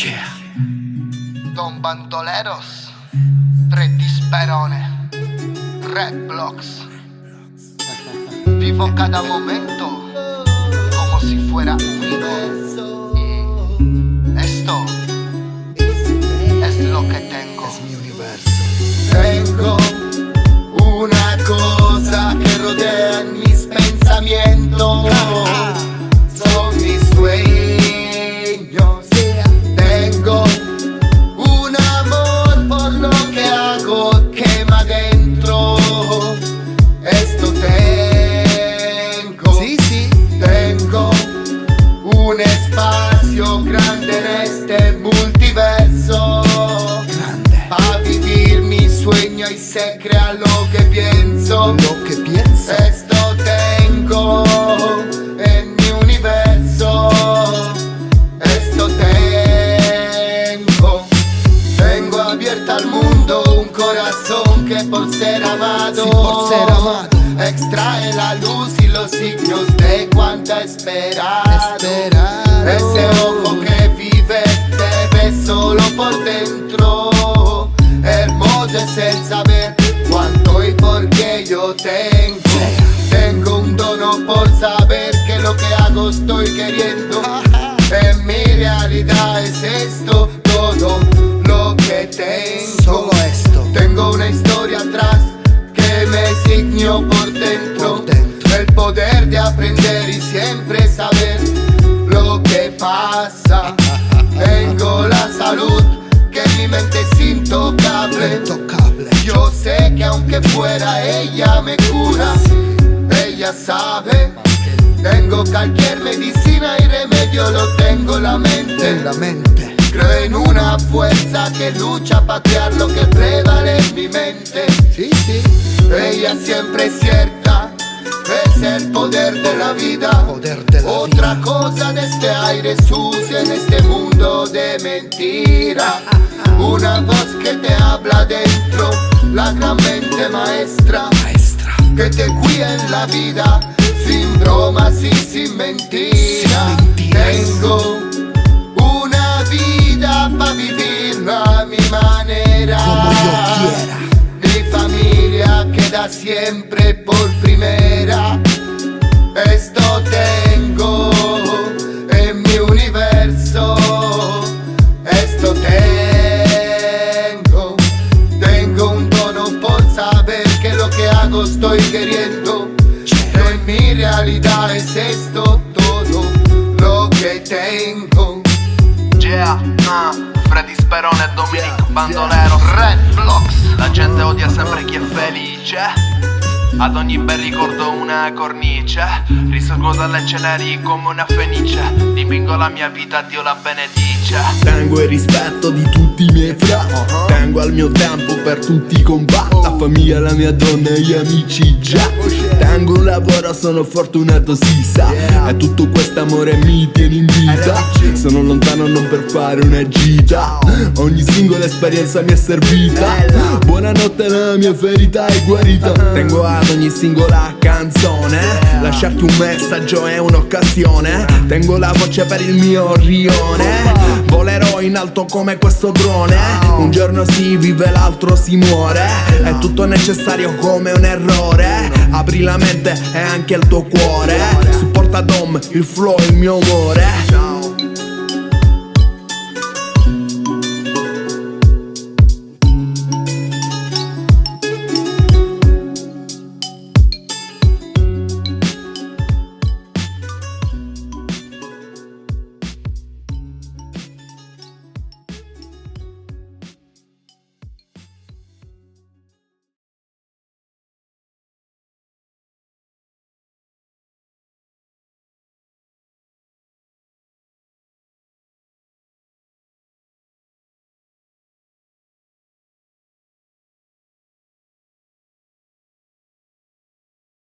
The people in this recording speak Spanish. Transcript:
Yeah. Don Bandoleros, Freddy Sperone, Red Blocks. Vivo cada momento como si fuera único. Y esto es lo que tengo. Es mi universo. Tengo una cosa que rodea en mis pensamientos. Son mis sueños. Tengo un amor por lo que hago, quema dentro. Esto tengo. Sí, sí. Tengo un espacio grande en este multiverso. Grande. Pa' vivir mi sueño y se crea lo que pienso. Lo que pienso. Esto tengo en mi universo. Esto tengo. Tengo abierta al mundo un corazón que por ser amado, Sí, por ser amado, extrae la luz y los signos de cuánta esperado. esperado. Ese ojo que vive te ve solo por dentro. Hermoso es el saber cuánto y por qué yo tengo. Tengo un dono por saber que lo que hago estoy queriendo. En mi realidad es esto, todo lo que tengo. Solo esto. Tengo una historia atrás que me signió por dentro. Por dentro. El poder de aprender y siempre saber lo que pasa. Tengo la salud que mi mente es intocable. Intocable. Yo sé que aunque fuera ella me cura. Ella sabe. Tengo cualquier medicina y remedio lo tengo en la mente. En la mente. Creo en una fuerza que lucha para crear lo que prevale en mi mente. Sí, sí. Ella siempre es cierta, es el poder de la vida. Poder de la Otra vida. cosa de este aire sucio en este mundo de mentira. Una voz que te habla dentro, la gran mente maestra, Maestra. que te cuida en la vida, sin bromas y sin mentiras. Sin mentiras. Tengo una vida para vivirla a mi manera. Como yo quiera. Mi familia queda siempre por primera. Esto tengo en mi universo. Esto tengo. Tengo un dono por saber que lo que hago estoy queriendo. En mi realidad es esto todo lo que tengo. Yeah, Freddy Sperone e Dominic Bandolero, Red Blocks. La gente odia sempre chi è felice. Ad ogni bel ricordo una cornice. Risorgo dalle ceneri come una fenice. Dipingo la mia vita, Dio la benedice. Tengo il rispetto di tutti i miei fra. Tengo al mio tempo per tutti i combat. La famiglia, la mia donna e gli amici già. Tengo un lavoro, sono fortunato si sa. E tutto quest'amore mi tiene in vita. Sono lontano non per fare una gita. Ogni singola esperienza mi è servita. Buonanotte, la mia ferita è guarita. Tengo ad ogni singola canzone lasciarti un messaggio è un'occasione. Tengo la voce per il mio rione. Volerò in alto come questo drone. Un giorno si vive, l'altro si muore. È tutto necessario come un errore. Apri la mente e anche il tuo cuore. Supporta Dom, il flow, il mio umore.